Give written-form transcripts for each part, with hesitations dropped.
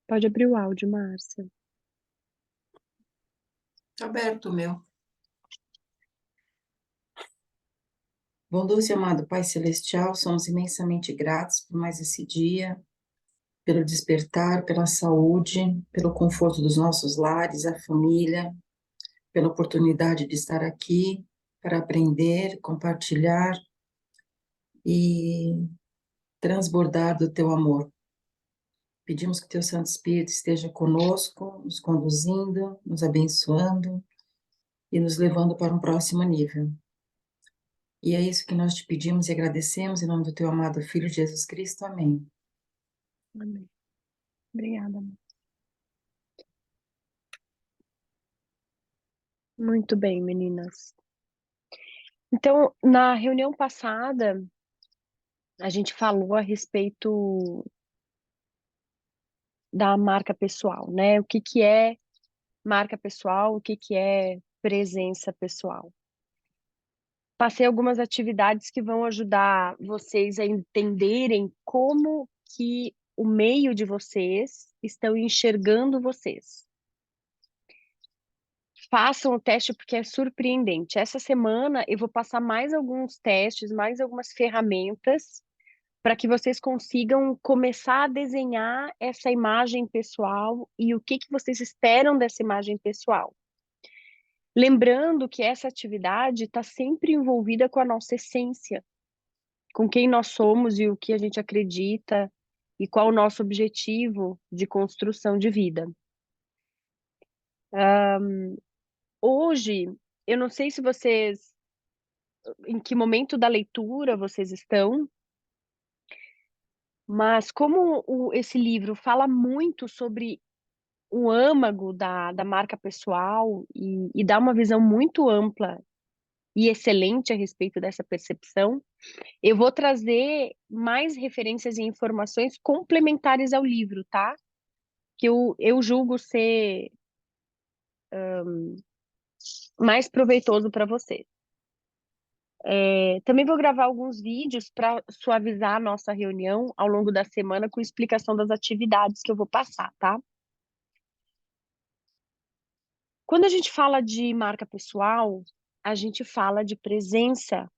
Pode abrir o áudio, Márcia. Tá aberto o meu. Bondoso e amado Pai Celestial, somos imensamente gratos por mais esse dia, pelo despertar, pela saúde, pelo conforto dos nossos lares, a família, pela oportunidade de estar aqui para aprender, compartilhar e transbordar do teu amor. Pedimos que teu Santo Espírito esteja conosco, nos conduzindo, nos abençoando e nos levando para um próximo nível. E é isso que nós te pedimos e agradecemos em nome do teu amado Filho Jesus Cristo. Amém. Amém. Obrigada, amor. Muito bem, meninas. Então, na reunião passada, a gente falou a respeito da marca pessoal, né? O que que é marca pessoal, o que que é presença pessoal. Passei algumas atividades que vão ajudar vocês a entenderem como que o meio de vocês estão enxergando vocês. Façam o teste porque é surpreendente. Essa semana eu vou passar mais alguns testes, mais algumas ferramentas para que vocês consigam começar a desenhar essa imagem pessoal e o que que vocês esperam dessa imagem pessoal. Lembrando que essa atividade está sempre envolvida com a nossa essência, com quem nós somos e o que a gente acredita e qual o nosso objetivo de construção de vida. Hoje, eu não sei se vocês, em que momento da leitura vocês estão, mas como esse livro fala muito sobre o âmago da marca pessoal e dá uma visão muito ampla e excelente a respeito dessa percepção, eu vou trazer mais referências e informações complementares ao livro, tá? Que eu julgo ser mais proveitoso para vocês. Também vou gravar alguns vídeos para suavizar a nossa reunião ao longo da semana com explicação das atividades que eu vou passar, tá? Quando a gente fala de marca pessoal, a gente fala de presença.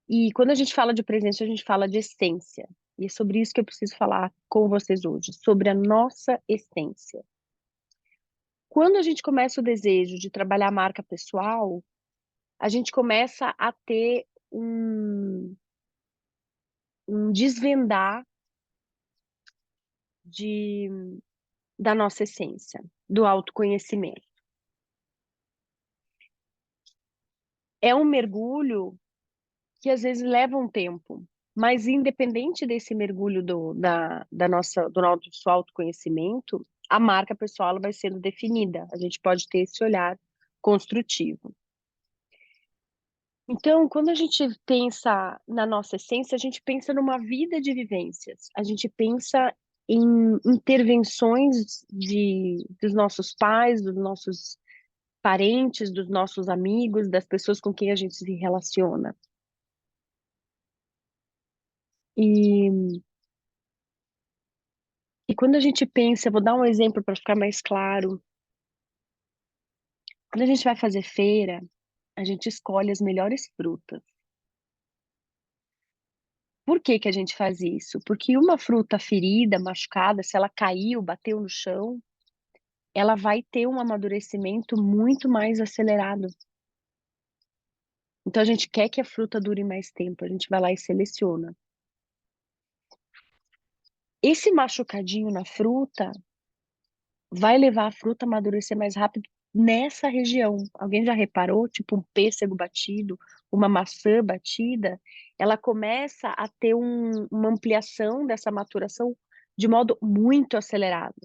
E quando a gente fala de presença, a gente fala de essência. E é sobre isso que eu preciso falar com vocês hoje, sobre a nossa essência. Quando a gente começa o desejo de trabalhar a marca pessoal, a gente começa a ter um desvendar de, da nossa essência, do autoconhecimento. É um mergulho que às vezes leva um tempo, mas independente desse mergulho do nosso autoconhecimento, a marca pessoal ela vai sendo definida. A gente pode ter esse olhar construtivo. Então, quando a gente pensa na nossa essência, a gente pensa numa vida de vivências. A gente pensa em intervenções dos nossos pais, dos nossos parentes, dos nossos amigos, das pessoas com quem a gente se relaciona. E, e quando a gente pensa, vou dar um exemplo para ficar mais claro. Quando a gente vai fazer feira, a gente escolhe as melhores frutas. Por que que a gente faz isso? Porque uma fruta ferida, machucada, se ela caiu, bateu no chão, ela vai ter um amadurecimento muito mais acelerado. Então a gente quer que a fruta dure mais tempo, a gente vai lá e seleciona. Esse machucadinho na fruta vai levar a fruta a amadurecer mais rápido nessa região. Alguém já reparou? Tipo um pêssego batido, uma maçã batida, ela começa a ter uma ampliação dessa maturação de modo muito acelerado.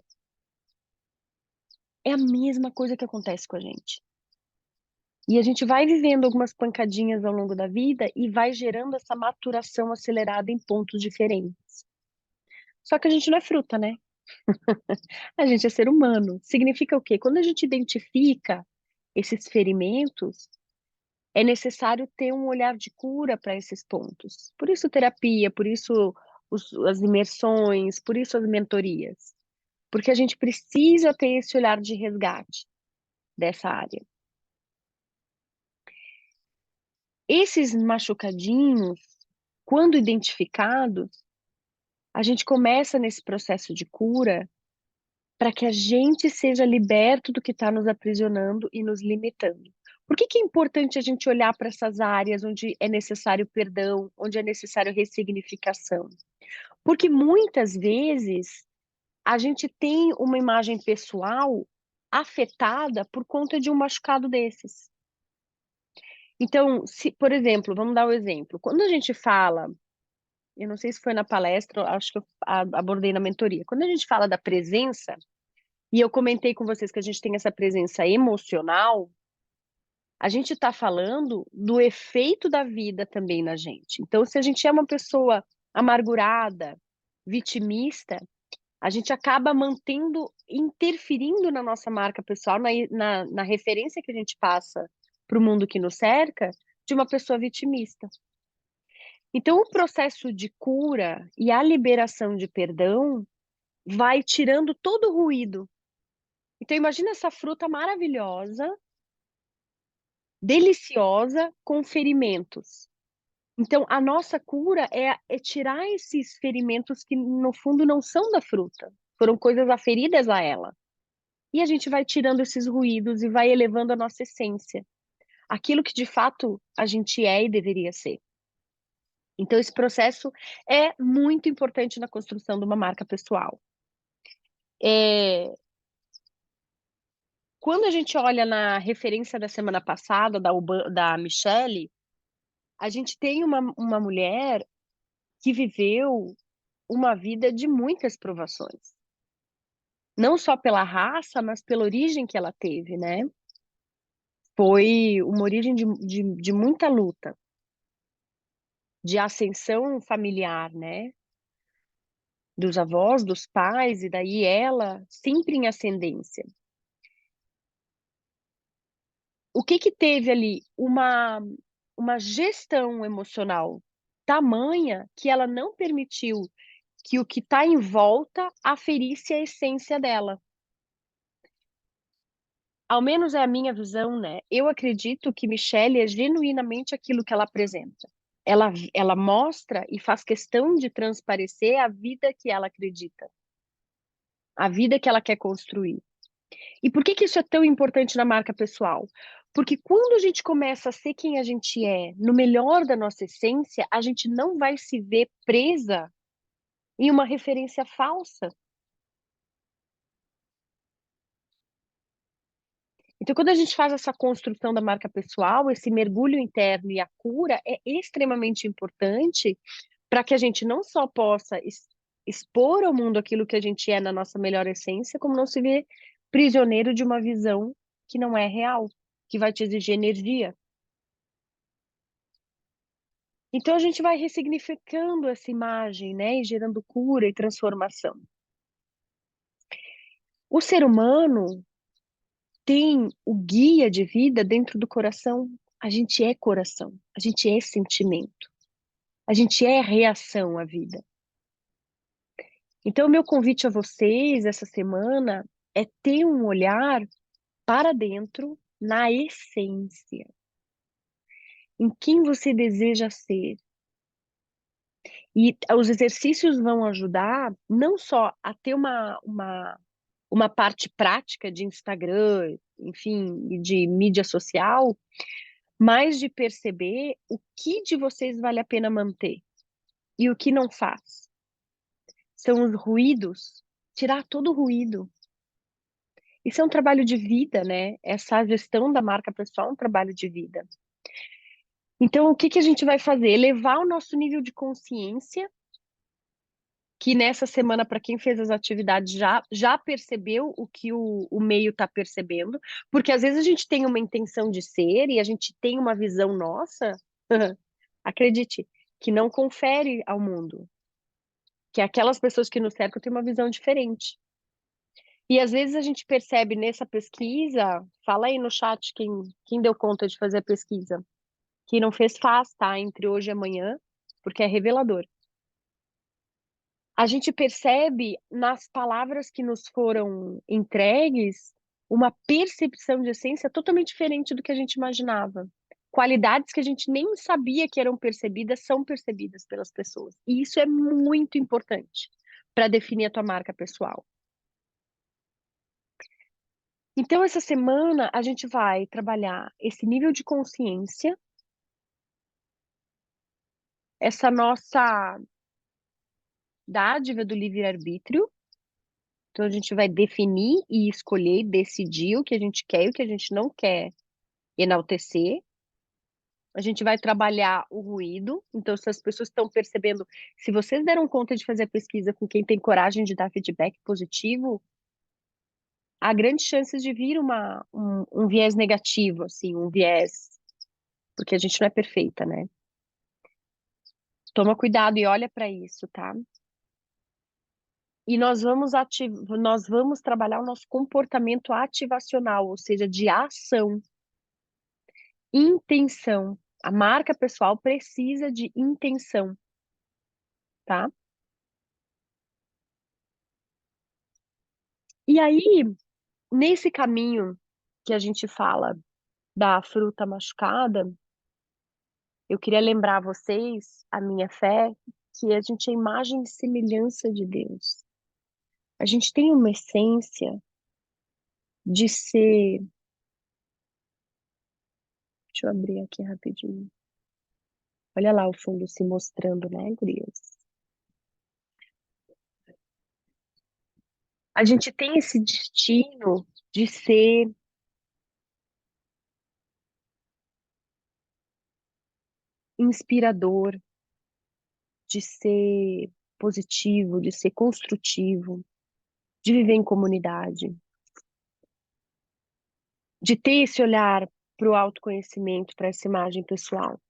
É a mesma coisa que acontece com a gente. E a gente vai vivendo algumas pancadinhas ao longo da vida e vai gerando essa maturação acelerada em pontos diferentes. Só que a gente não é fruta, né? A gente é ser humano. Significa o quê? Quando a gente identifica esses ferimentos, é necessário ter um olhar de cura para esses pontos. Por isso terapia, por isso as imersões, por isso as mentorias. Porque a gente precisa ter esse olhar de resgate dessa área. Esses machucadinhos, quando identificados, a gente começa nesse processo de cura para que a gente seja liberto do que está nos aprisionando e nos limitando. Por que que é importante a gente olhar para essas áreas onde é necessário perdão, onde é necessário ressignificação? Porque muitas vezes a gente tem uma imagem pessoal afetada por conta de um machucado desses. Então, se, por exemplo, vamos dar o exemplo. Quando a gente fala, eu não sei se foi na palestra, acho que eu abordei na mentoria. Quando a gente fala da presença, e eu comentei com vocês que a gente tem essa presença emocional, a gente está falando do efeito da vida também na gente. Então, se a gente é uma pessoa amargurada, vitimista, a gente acaba mantendo, interferindo na nossa marca pessoal, na referência que a gente passa para o mundo que nos cerca, de uma pessoa vitimista. Então, o processo de cura e a liberação de perdão vai tirando todo o ruído. Então, imagina essa fruta maravilhosa, deliciosa, com ferimentos. Então, a nossa cura é tirar esses ferimentos que, no fundo, não são da fruta. Foram coisas aferidas a ela. E a gente vai tirando esses ruídos e vai elevando a nossa essência. Aquilo que, de fato, a gente é e deveria ser. Então, esse processo é muito importante na construção de uma marca pessoal. Quando a gente olha na referência da semana passada, da Michelle, a gente tem uma mulher que viveu uma vida de muitas provações. Não só pela raça, mas pela origem que ela teve, né? Foi uma origem de muita luta, de ascensão familiar, né? Dos avós, dos pais, e daí ela sempre em ascendência. O que que teve ali? Uma gestão emocional tamanha que ela não permitiu que o que está em volta aferisse a essência dela. Ao menos é a minha visão, né? Eu acredito que Michelle é genuinamente aquilo que ela apresenta. Ela mostra e faz questão de transparecer a vida que ela acredita, a vida que ela quer construir. E por que que isso é tão importante na marca pessoal? Porque quando a gente começa a ser quem a gente é, no melhor da nossa essência, a gente não vai se ver presa em uma referência falsa. Então, quando a gente faz essa construção da marca pessoal, esse mergulho interno e a cura é extremamente importante para que a gente não só possa expor ao mundo aquilo que a gente é na nossa melhor essência, como não se ver prisioneiro de uma visão que não é real, que vai te exigir energia. Então a gente vai ressignificando essa imagem, né, e gerando cura e transformação. O ser humano tem o guia de vida dentro do coração. A gente é coração, a gente é sentimento, a gente é reação à vida. Então, o meu convite a vocês essa semana é ter um olhar para dentro, na essência, em quem você deseja ser. E os exercícios vão ajudar não só a ter uma parte prática de Instagram, enfim, e de mídia social, mas de perceber o que de vocês vale a pena manter e o que não faz. São os ruídos, tirar todo o ruído. Isso é um trabalho de vida, né? Essa gestão da marca pessoal é um trabalho de vida. Então, o que que a gente vai fazer? Elevar o nosso nível de consciência que nessa semana, para quem fez as atividades, já percebeu o que o meio está percebendo, porque às vezes a gente tem uma intenção de ser e a gente tem uma visão nossa, acredite, que não confere ao mundo, que aquelas pessoas que nos cercam têm uma visão diferente. E às vezes a gente percebe nessa pesquisa, fala aí no chat quem deu conta de fazer a pesquisa. Quem não fez, faz, tá? Entre hoje e amanhã, porque é revelador. A gente percebe nas palavras que nos foram entregues uma percepção de essência totalmente diferente do que a gente imaginava. Qualidades que a gente nem sabia que eram percebidas são percebidas pelas pessoas. E isso é muito importante para definir a tua marca pessoal. Então, essa semana, a gente vai trabalhar esse nível de consciência, essa nossa dádiva do livre-arbítrio. Então, a gente vai definir e escolher, decidir o que a gente quer e o que a gente não quer enaltecer. A gente vai trabalhar o ruído. Então, se as pessoas estão percebendo, se vocês deram conta de fazer a pesquisa com quem tem coragem de dar feedback positivo, há grandes chances de vir um viés negativo, assim, um viés, porque a gente não é perfeita, né? Toma cuidado e olha para isso, tá? E nós vamos trabalhar o nosso comportamento ativacional, ou seja, de ação, intenção. A marca pessoal precisa de intenção, tá? E aí, nesse caminho que a gente fala da fruta machucada, eu queria lembrar a vocês, a minha fé, que a gente é imagem e semelhança de Deus. A gente tem uma essência de ser. Deixa eu abrir aqui rapidinho. Olha lá o fundo se mostrando, né, gurias? A gente tem esse destino de ser inspirador, de ser positivo, de ser construtivo, de viver em comunidade, de ter esse olhar para o autoconhecimento, para essa imagem pessoal.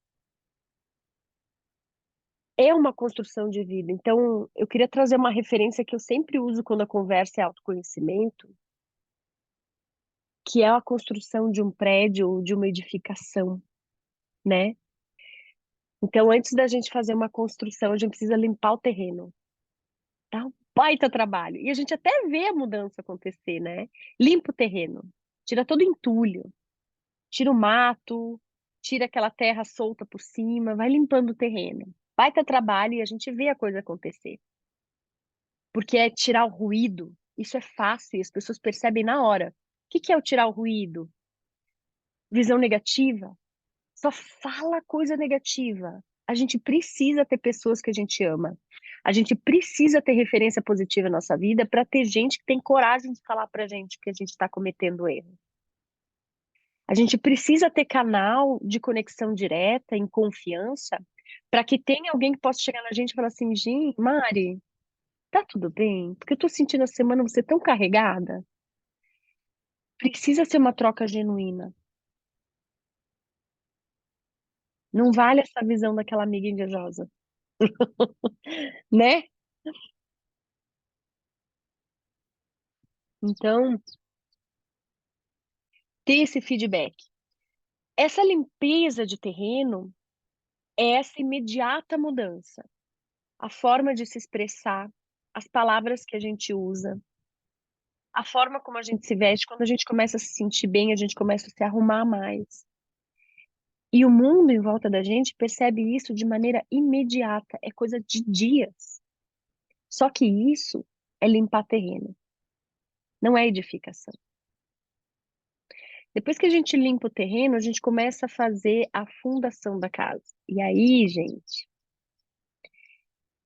É uma construção de vida. Então, eu queria trazer uma referência que eu sempre uso quando a conversa é autoconhecimento, que é a construção de um prédio ou de uma edificação, né? Então, antes da gente fazer uma construção, a gente precisa limpar o terreno. Dá um baita trabalho. E a gente até vê a mudança acontecer, né? Limpa o terreno, tira todo o entulho, tira o mato, tira aquela terra solta por cima, vai limpando o terreno. Baita trabalho e a gente vê a coisa acontecer. Porque é tirar o ruído. Isso é fácil e as pessoas percebem na hora. O que que é o tirar o ruído? Visão negativa? Só fala coisa negativa. A gente precisa ter pessoas que a gente ama. A gente precisa ter referência positiva na nossa vida para ter gente que tem coragem de falar pra gente que a gente está cometendo erro. A gente precisa ter canal de conexão direta, em confiança, para que tenha alguém que possa chegar na gente e falar assim, gente, Mari, tá tudo bem? Porque eu tô sentindo a semana você tão carregada. Precisa ser uma troca genuína. Não vale essa visão daquela amiga invejosa, né? Então, ter esse feedback. Essa limpeza de terreno é essa imediata mudança. A forma de se expressar, as palavras que a gente usa, a forma como a gente se veste. Quando a gente começa a se sentir bem, a gente começa a se arrumar mais. E o mundo em volta da gente percebe isso de maneira imediata, é coisa de dias. Só que isso é limpar terreno, não é edificação. Depois que a gente limpa o terreno, a gente começa a fazer a fundação da casa. E aí, gente,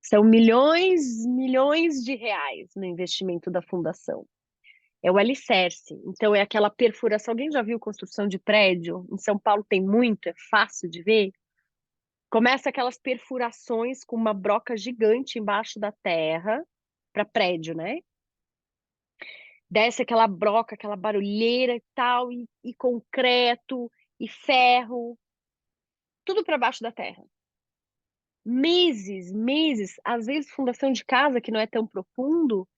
são milhões, milhões de reais no investimento da fundação. É o alicerce. Então, é aquela perfuração. Alguém já viu construção de prédio? Em São Paulo tem muito, é fácil de ver. Começa aquelas perfurações com uma broca gigante embaixo da terra, para prédio, né? Desce aquela broca, aquela barulheira e tal, e concreto, e ferro, tudo para baixo da terra. Meses, meses, às vezes fundação de casa, que não é tão profundo,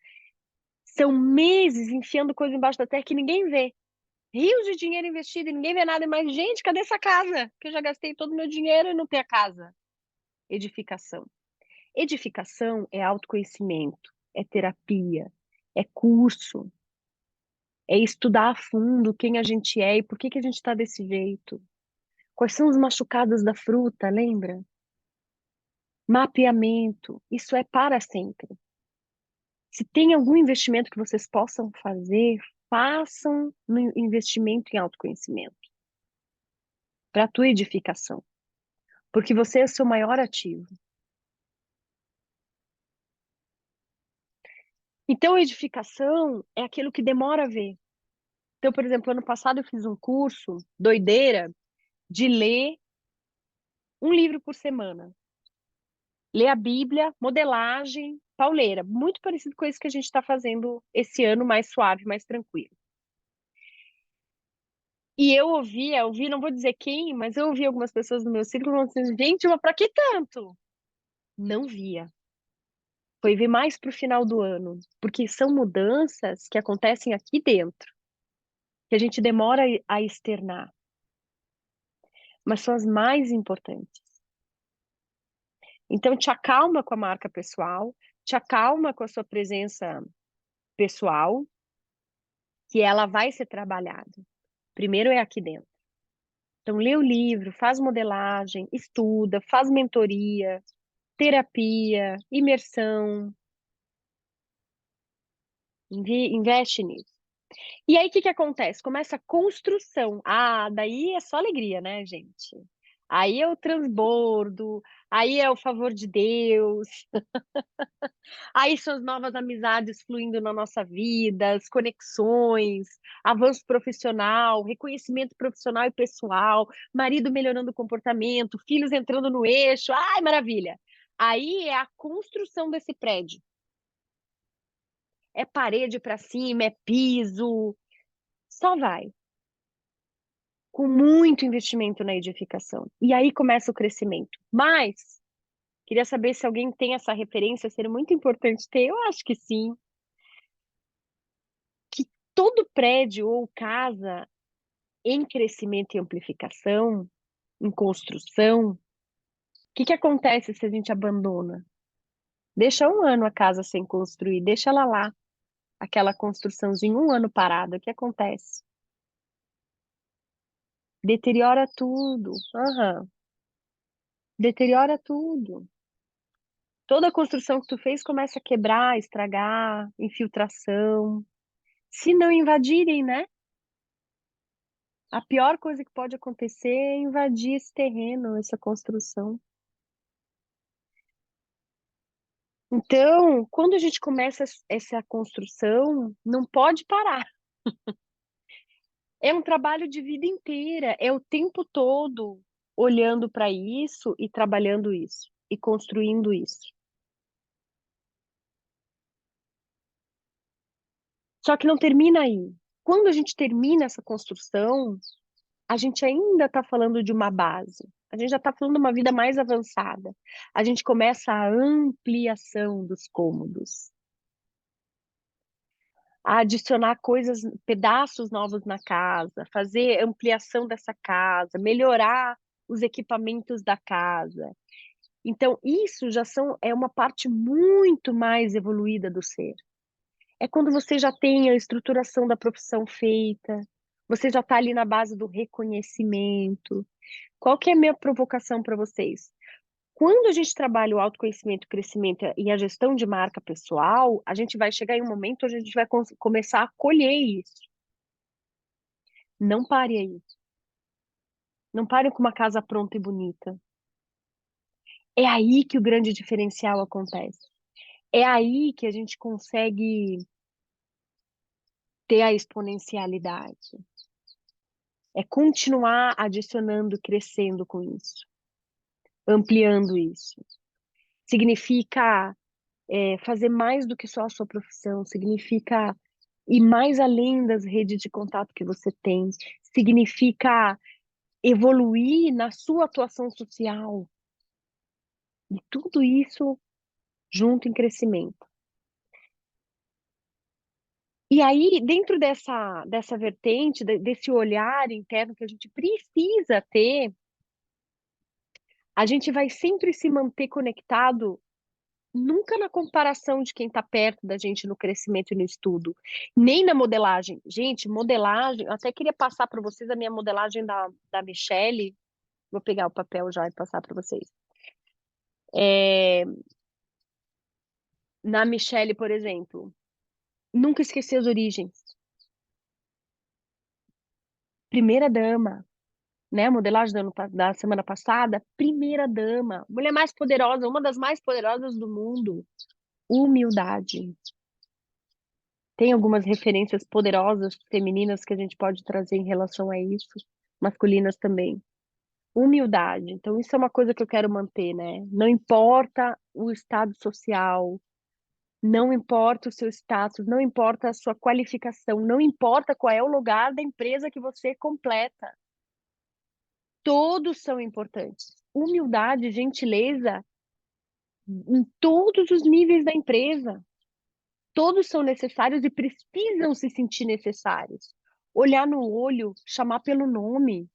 são meses enfiando coisa embaixo da terra que ninguém vê. Rios de dinheiro investido e ninguém vê nada. Mas, gente, cadê essa casa? Que eu já gastei todo o meu dinheiro e não tenho a casa. Edificação. Edificação é autoconhecimento, é terapia, é curso, é estudar a fundo quem a gente é e por que que a gente está desse jeito. Quais são os machucados da fruta, lembra? Mapeamento, isso é para sempre. Se tem algum investimento que vocês possam fazer, façam no investimento em autoconhecimento, para a tua edificação, porque você é o seu maior ativo. Então, edificação é aquilo que demora a ver. Então, por exemplo, ano passado eu fiz um curso, doideira, de ler um livro por semana. Ler a Bíblia, modelagem, pauleira. Muito parecido com isso que a gente está fazendo esse ano, mais suave, mais tranquilo. E eu ouvi, não vou dizer quem, mas eu ouvi algumas pessoas do meu círculo falando assim, gente, mas pra que tanto? Não via. Foi ver mais pro final do ano, porque são mudanças que acontecem aqui dentro, que a gente demora a externar, mas são as mais importantes. Então, te acalma com a marca pessoal, te acalma com a sua presença pessoal, que ela vai ser trabalhada. Primeiro é aqui dentro. Então, lê o livro, faz modelagem, estuda, faz mentoria, terapia, imersão, investe nisso. E aí, o que que acontece? Começa a construção. Ah, daí é só alegria, né, gente? Aí é o transbordo, aí é o favor de Deus, aí são as novas amizades fluindo na nossa vida, as conexões, avanço profissional, reconhecimento profissional e pessoal, marido melhorando o comportamento, filhos entrando no eixo. Ai, maravilha! Aí é a construção desse prédio. É parede para cima, é piso, só vai. Com muito investimento na edificação. E aí começa o crescimento. Mas, queria saber se alguém tem essa referência, seria muito importante ter. Eu acho que sim. Que todo prédio ou casa em crescimento e amplificação, em construção, o que que acontece se a gente abandona? Deixa um ano a casa sem construir, deixa ela lá, aquela construçãozinha, um ano parada, o que acontece? Deteriora tudo. Aham. Deteriora tudo. Toda a construção que tu fez começa a quebrar, estragar, infiltração. Se não invadirem, né? A pior coisa que pode acontecer é invadir esse terreno, essa construção. Então, quando a gente começa essa construção, não pode parar. É um trabalho de vida inteira, é o tempo todo olhando para isso e trabalhando isso e construindo isso. Só que não termina aí. Quando a gente termina essa construção, a gente ainda está falando de uma base. A gente já está falando de uma vida mais avançada. A gente começa a ampliação dos cômodos, a adicionar coisas, pedaços novos na casa, fazer ampliação dessa casa, melhorar os equipamentos da casa. Então, isso já é uma parte muito mais evoluída do ser. É quando você já tem a estruturação da profissão feita, você já está ali na base do reconhecimento. Qual que é a minha provocação para vocês? Quando a gente trabalha o autoconhecimento, o crescimento e a gestão de marca pessoal, a gente vai chegar em um momento onde a gente vai começar a colher isso. Não pare aí. Não pare com uma casa pronta e bonita. É aí que o grande diferencial acontece. É aí que a gente consegue ter a exponencialidade. É continuar adicionando, crescendo com isso. ampliando isso. Significa fazer mais do que só a sua profissão, significa ir mais além das redes de contato que você tem, significa evoluir na sua atuação social. E tudo isso junto em crescimento. E aí, dentro dessa vertente, desse olhar interno que a gente precisa ter, a gente vai sempre se manter conectado, nunca na comparação de quem está perto da gente no crescimento e no estudo, nem na modelagem. Gente, modelagem, eu até queria passar para vocês a minha modelagem da Michelle. Vou pegar o papel já e passar para vocês. Na Michelle, por exemplo, nunca esqueci as origens. Primeira dama, né? A modelagem da semana passada, primeira dama, mulher mais poderosa, uma das mais poderosas do mundo. Humildade. Tem algumas referências poderosas femininas que a gente pode trazer em relação a isso, masculinas também. Humildade. Então, isso é uma coisa que eu quero manter, né? Não importa o estado social, não importa o seu status, não importa a sua qualificação, não importa qual é o lugar da empresa que você completa. Todos são importantes. Humildade, gentileza, em todos os níveis da empresa. Todos são necessários e precisam se sentir necessários. Olhar no olho, chamar pelo nome.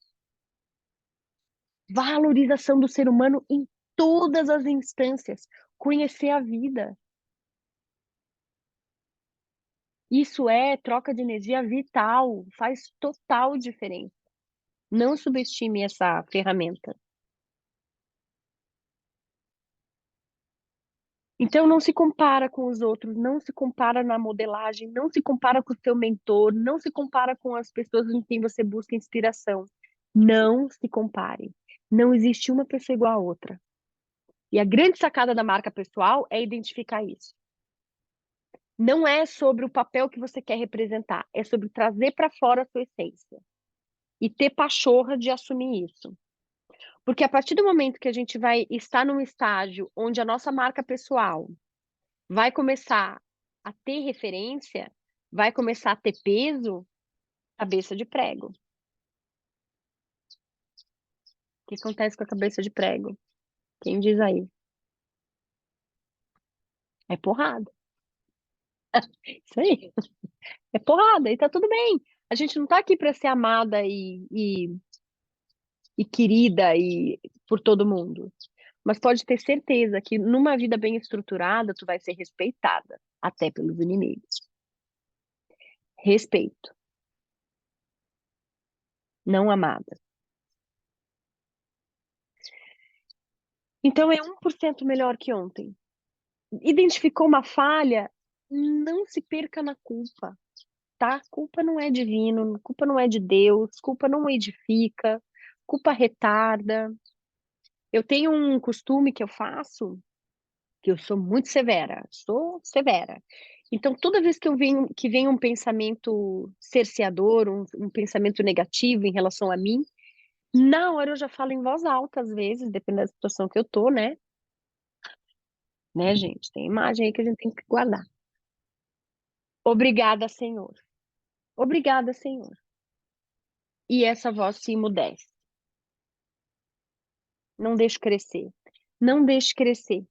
Valorização do ser humano em todas as instâncias. Conhecer a vida. Isso é troca de energia vital. Faz total diferença. Não subestime essa ferramenta. Então não se compara com os outros, não se compara na modelagem, não se compara com o seu mentor, não se compara com as pessoas em quem você busca inspiração. Não se compare. Não existe uma pessoa igual a outra. E a grande sacada da marca pessoal é identificar isso. Não é sobre o papel que você quer representar, é sobre trazer para fora a sua essência e ter pachorra de assumir isso. Porque a partir do momento que a gente vai estar num estágio onde a nossa marca pessoal vai começar a ter referência, vai começar a ter peso, cabeça de prego. O que acontece com a cabeça de prego? Quem diz aí? É porrada. Isso aí. É porrada, e tá tudo bem. A gente não tá aqui para ser amada e querida por todo mundo. Mas pode ter certeza que numa vida bem estruturada, tu vai ser respeitada, até pelos inimigos. Respeito, não amada. Então é 1% melhor que ontem. Identificou uma falha, não se perca na culpa, tá? Culpa não é divino, culpa não é de Deus, culpa não edifica, culpa retarda. Eu tenho um costume que eu faço, que eu sou severa. Então, toda vez que vem um pensamento cerceador, um pensamento negativo em relação a mim, na hora eu já falo em voz alta, às vezes, dependendo da situação que eu tô, né? Né, gente? Tem imagem aí que a gente tem que guardar. Obrigada, Senhor. Obrigada, Senhor. E essa voz se emudece. Não deixe crescer. Não deixe crescer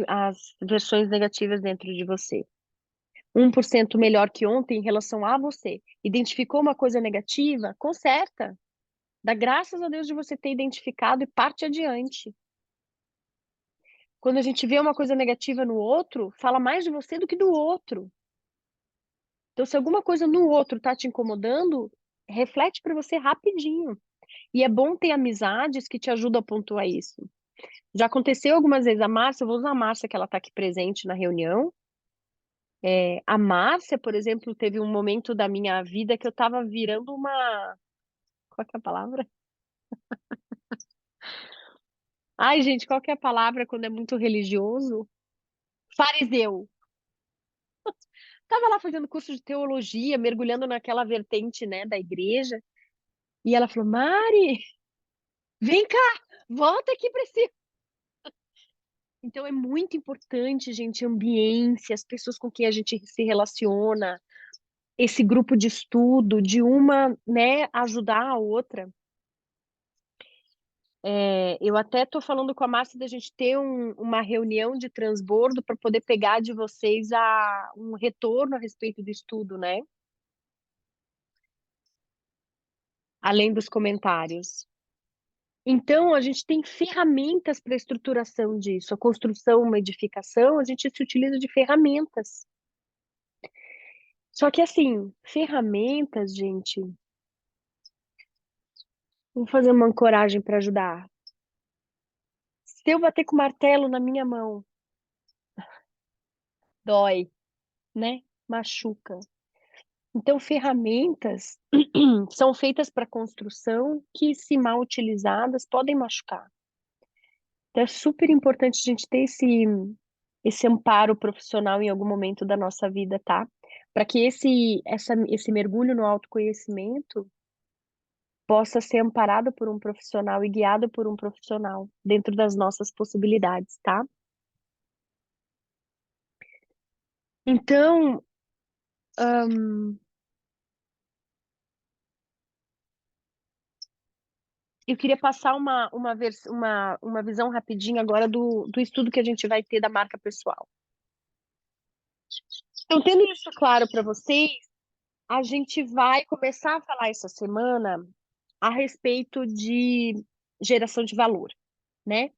as versões negativas dentro de você. 1% melhor que ontem em relação a você. Identificou uma coisa negativa? Conserta. Dá graças a Deus de você ter identificado e parte adiante. Quando a gente vê uma coisa negativa no outro, fala mais de você do que do outro. Então, se alguma coisa no outro tá te incomodando, reflete para você rapidinho. E é bom ter amizades que te ajudam a pontuar isso. Já aconteceu algumas vezes. A Márcia, eu vou usar a Márcia, que ela está aqui presente na reunião. A Márcia, por exemplo, teve um momento da minha vida que eu estava virando uma. Qual que é a palavra? Ai, gente, qual que é a palavra quando é muito religioso? Fariseu. Tava lá fazendo curso de teologia, mergulhando naquela vertente, né, da igreja. E ela falou: Mari, Vem cá, volta aqui para cima. Então é muito importante, gente, ambiência, as pessoas com quem a gente se relaciona, esse grupo de estudo, de uma, né, ajudar a outra. Eu até estou falando com a Márcia da gente ter uma reunião de transbordo para poder pegar de vocês um retorno a respeito do estudo, né? Além dos comentários. Então, a gente tem ferramentas para a estruturação disso. A construção, uma edificação, a gente se utiliza de ferramentas. Só que, assim, ferramentas, gente, vou fazer uma ancoragem para ajudar. Se eu bater com o martelo na minha mão, dói, né? Machuca. Então, ferramentas são feitas para construção que, se mal utilizadas, podem machucar. Então, é super importante a gente ter esse amparo profissional em algum momento da nossa vida, tá? Para que esse mergulho no autoconhecimento possa ser amparado por um profissional e guiado por um profissional dentro das nossas possibilidades, tá? Então, eu queria passar uma visão rapidinha agora do estudo que a gente vai ter da marca pessoal. Então, tendo isso claro para vocês, a gente vai começar a falar essa semana a respeito de geração de valor, né?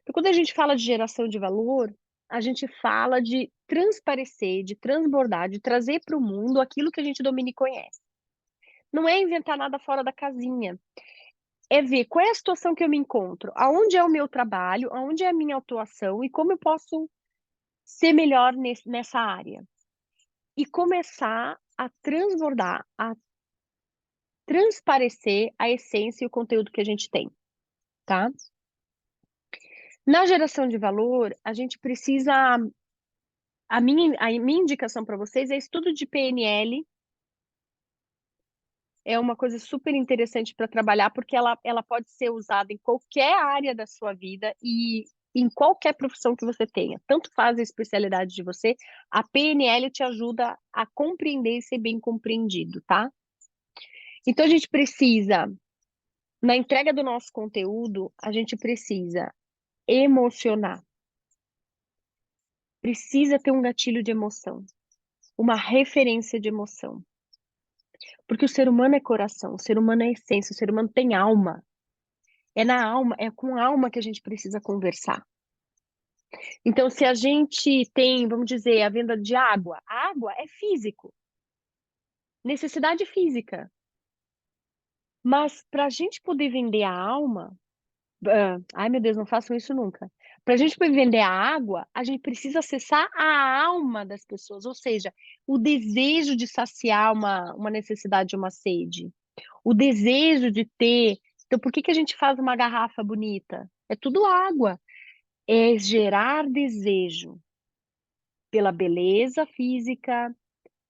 Então, quando a gente fala de geração de valor, a gente fala de transparecer, de transbordar, de trazer para o mundo aquilo que a gente domina e conhece. Não é inventar nada fora da casinha. É ver qual é a situação que eu me encontro, aonde é o meu trabalho, aonde é a minha atuação e como eu posso ser melhor nessa área. E começar a transbordar, a transparecer a essência e o conteúdo que a gente tem, tá? Na geração de valor, a gente precisa. A minha indicação para vocês é estudo de PNL. É uma coisa super interessante para trabalhar, porque ela pode ser usada em qualquer área da sua vida e em qualquer profissão que você tenha. Tanto faz a especialidade de você, a PNL te ajuda a compreender e ser bem compreendido, tá? Então a gente precisa, na entrega do nosso conteúdo, a gente precisa emocionar. Precisa ter um gatilho de emoção, uma referência de emoção. Porque o ser humano é coração, o ser humano é essência, o ser humano tem alma. É na alma, é com a alma que a gente precisa conversar. Então, se a gente tem, vamos dizer, a venda de água, a água é físico, necessidade física. Mas para a gente poder vender a alma, ai meu Deus, não façam isso nunca. Para a gente poder vender a água, a gente precisa acessar a alma das pessoas, ou seja, o desejo de saciar uma necessidade, uma sede, o desejo de ter. Então, por que que a gente faz uma garrafa bonita? É tudo água. É gerar desejo pela beleza física,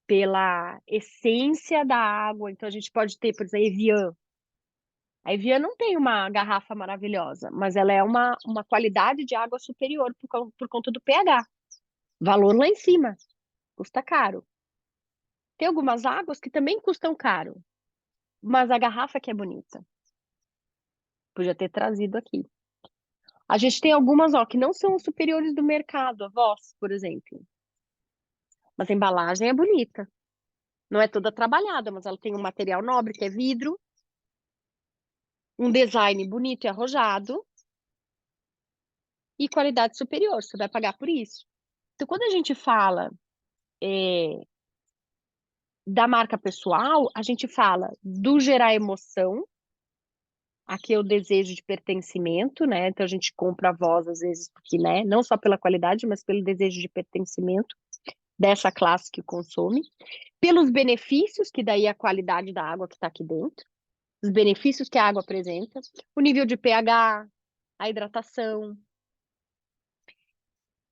pela essência da água. Então, a gente pode ter, por exemplo, a Evian. A Evian não tem uma garrafa maravilhosa, mas ela é uma qualidade de água superior por conta do pH. Valor lá em cima, custa caro. Tem algumas águas que também custam caro, mas a garrafa que é bonita. Podia ter trazido aqui. A gente tem algumas, ó, que não são os superiores do mercado, a Voss, por exemplo. Mas a embalagem é bonita. Não é toda trabalhada, mas ela tem um material nobre, que é vidro, um design bonito e arrojado e qualidade superior. Você vai pagar por isso. Então, quando a gente fala da marca pessoal, a gente fala do gerar emoção. Aqui é o desejo de pertencimento, né? Então a gente compra a voz às vezes porque, né? Não só pela qualidade, mas pelo desejo de pertencimento dessa classe que consome. Pelos benefícios, que daí é a qualidade da água que está aqui dentro. Os benefícios que a água apresenta. O nível de pH, a hidratação.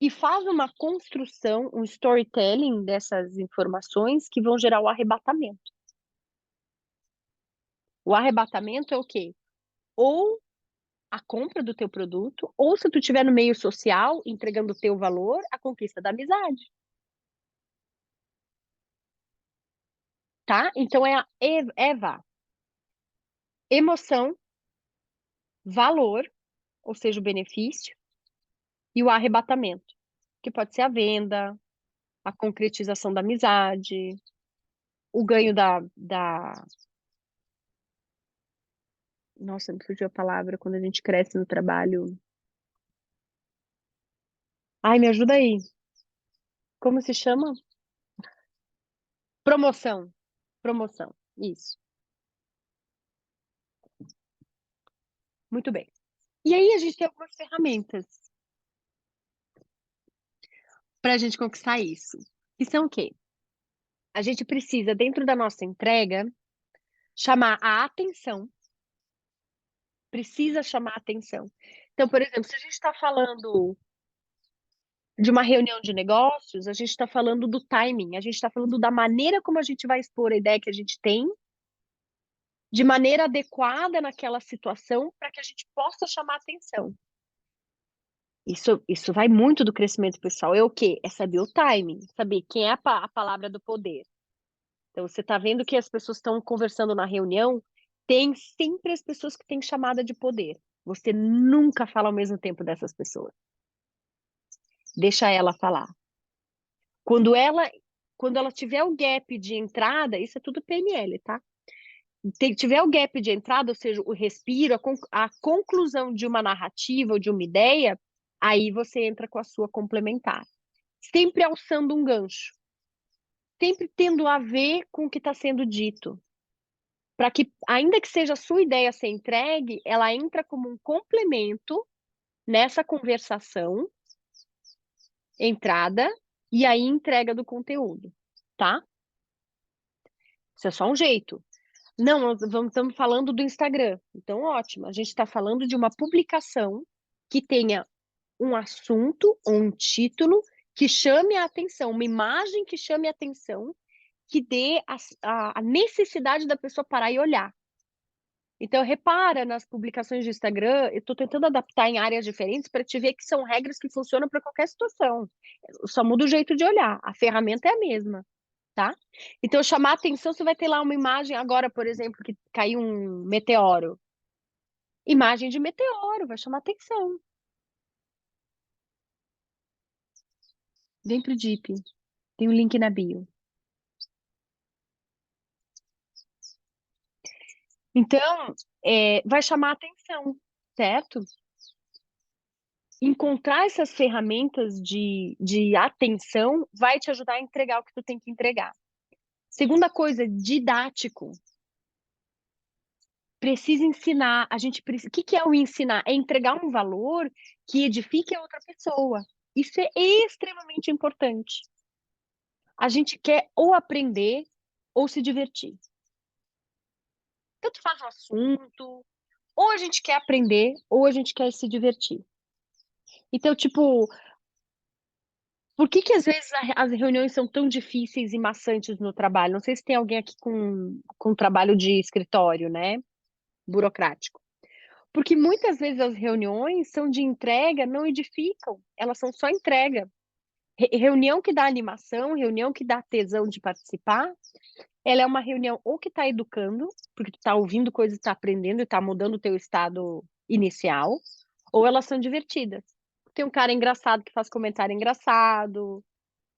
E faz uma construção, um storytelling dessas informações que vão gerar o arrebatamento. O arrebatamento é o quê? Ou a compra do teu produto, ou se tu estiver no meio social, entregando o teu valor, a conquista da amizade, tá? Então é a EVA, emoção, valor, ou seja, o benefício, e o arrebatamento, que pode ser a venda, a concretização da amizade, o ganho da... Nossa, me fugiu a palavra quando a gente cresce no trabalho. Ai, me ajuda aí. Como se chama? Promoção. Promoção. Isso. Muito bem. E aí a gente tem algumas ferramentas para a gente conquistar isso. Que são o quê? A gente precisa, dentro da nossa entrega, chamar a atenção. Precisa chamar a atenção. Então, por exemplo, se a gente está falando de uma reunião de negócios, a gente está falando do timing, a gente está falando da maneira como a gente vai expor a ideia que a gente tem, de maneira adequada naquela situação, para que a gente possa chamar a atenção. Isso vai muito do crescimento pessoal. É o quê? É saber o timing, saber quem é a palavra do poder. Então, você está vendo que as pessoas estão conversando na reunião, tem sempre as pessoas que têm chamada de poder. Você nunca fala ao mesmo tempo dessas pessoas. Deixa ela falar. Quando ela tiver o gap de entrada, isso é tudo PNL, tá? Tiver o gap de entrada, ou seja, o respiro, a conclusão de uma narrativa ou de uma ideia, aí você entra com a sua complementar. Sempre alçando um gancho. Sempre tendo a ver com o que está sendo dito. Para que, ainda que seja a sua ideia ser entregue, ela entra como um complemento nessa conversação, entrada, e aí entrega do conteúdo, tá? Isso é só um jeito. Não, estamos falando do Instagram. Então, ótimo. A gente está falando de uma publicação que tenha um assunto ou um título que chame a atenção, uma imagem que chame a atenção, que dê a necessidade da pessoa parar e olhar. Então, repara nas publicações do Instagram, eu estou tentando adaptar em áreas diferentes para te ver que são regras que funcionam para qualquer situação. Só muda o jeito de olhar. A ferramenta é a mesma, tá? Então, chamar a atenção, você vai ter lá uma imagem agora, por exemplo, que caiu um meteoro. Imagem de meteoro, vai chamar atenção. Vem pro Deep. Tem um link na bio. Então, vai chamar atenção, certo? Encontrar essas ferramentas de atenção vai te ajudar a entregar o que tu tem que entregar. Segunda coisa, didático. Precisa ensinar. O que é o ensinar? É entregar um valor que edifique a outra pessoa. Isso é extremamente importante. A gente quer ou aprender ou se divertir. Tanto faz o assunto, ou a gente quer aprender ou a gente quer se divertir. Então, tipo, por que às vezes as reuniões são tão difíceis e maçantes no trabalho? Não sei se tem alguém aqui com trabalho de escritório, né? Burocrático. Porque muitas vezes as reuniões são de entrega, não edificam, elas são só entrega. Reunião que dá animação, reunião que dá tesão de participar, ela é uma reunião ou que está educando, porque tu está ouvindo coisas, está aprendendo e está mudando o teu estado inicial, ou elas são divertidas. Tem um cara engraçado que faz comentário engraçado,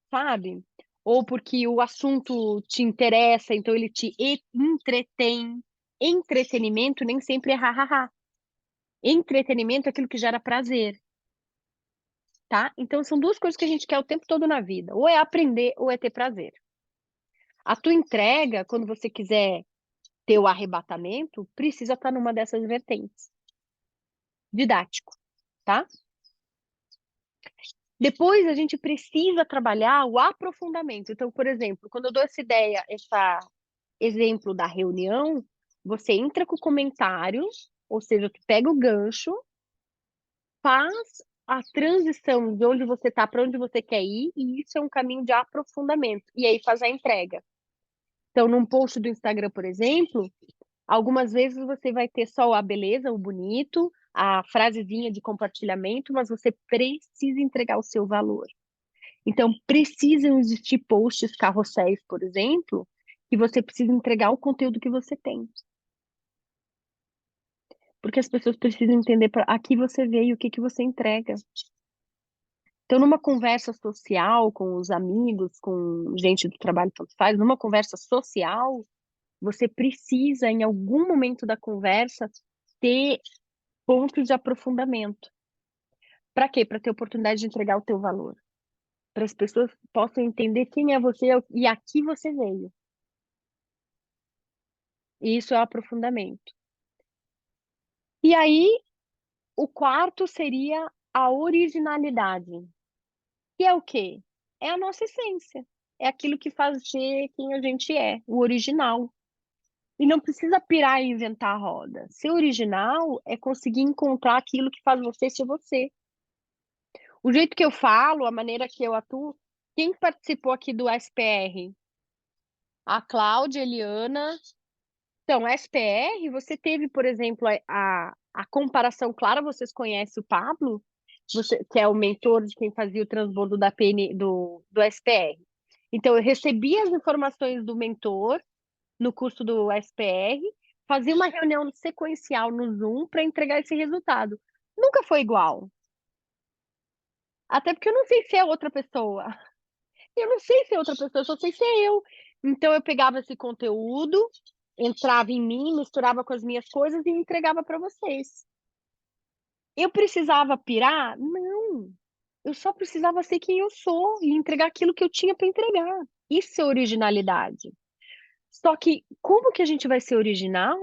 sabe? Ou porque o assunto te interessa, então ele te entretém. Entretenimento nem sempre é ha-ha-ha. Entretenimento é aquilo que gera prazer, tá? Então são duas coisas que a gente quer o tempo todo na vida, ou é aprender ou é ter prazer. A tua entrega, quando você quiser ter o arrebatamento, precisa estar numa dessas vertentes. Didático, tá? Depois a gente precisa trabalhar o aprofundamento. Então, por exemplo, quando eu dou essa ideia, esse exemplo da reunião, você entra com o comentário, ou seja, tu pega o gancho, faz a transição de onde você está para onde você quer ir, e isso é um caminho de aprofundamento. E aí faz a entrega. Então, num post do Instagram, por exemplo, algumas vezes você vai ter só a beleza, o bonito, a frasezinha de compartilhamento, mas você precisa entregar o seu valor. Então, precisam existir posts carrosséis, por exemplo, que você precisa entregar o conteúdo que você tem. Porque as pessoas precisam entender para aqui você veio, o que que você entrega. Então, numa conversa social com os amigos, com gente do trabalho que faz, numa conversa social, você precisa, em algum momento da conversa, ter pontos de aprofundamento. Para quê? Para ter oportunidade de entregar o teu valor. Para as pessoas possam entender quem é você e aqui você veio. E isso é o aprofundamento. E aí, o quarto seria a originalidade. Que é o quê? É a nossa essência. É aquilo que faz ser quem a gente é, o original. E não precisa pirar e inventar a roda. Ser original é conseguir encontrar aquilo que faz você ser você. O jeito que eu falo, a maneira que eu atuo. Quem participou aqui do SPR? A Cláudia, a Eliana. Então, SPR, você teve, por exemplo, a comparação clara, vocês conhecem o Pablo, que é o mentor de quem fazia o transbordo da PN, do SPR. Então, eu recebi as informações do mentor no curso do SPR, fazia uma reunião sequencial no Zoom para entregar esse resultado. Nunca foi igual. Até porque eu não sei se é outra pessoa. Eu não sei se é outra pessoa, eu só sei se é eu. Então eu pegava esse conteúdo, entrava em mim, misturava com as minhas coisas e entregava para vocês. Eu precisava pirar? Não. Eu só precisava ser quem eu sou e entregar aquilo que eu tinha para entregar. Isso é originalidade. Só que como que a gente vai ser original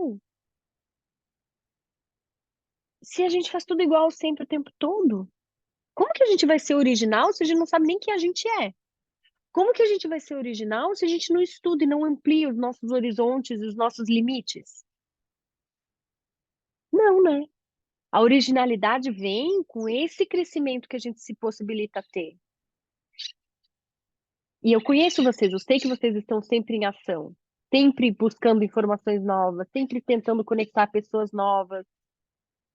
se a gente faz tudo igual sempre o tempo todo? Como que a gente vai ser original se a gente não sabe nem quem a gente é? Como que a gente vai ser original se a gente não estuda e não amplia os nossos horizontes e os nossos limites? Não, né? A originalidade vem com esse crescimento que a gente se possibilita ter. E eu conheço vocês, eu sei que vocês estão sempre em ação, sempre buscando informações novas, sempre tentando conectar pessoas novas.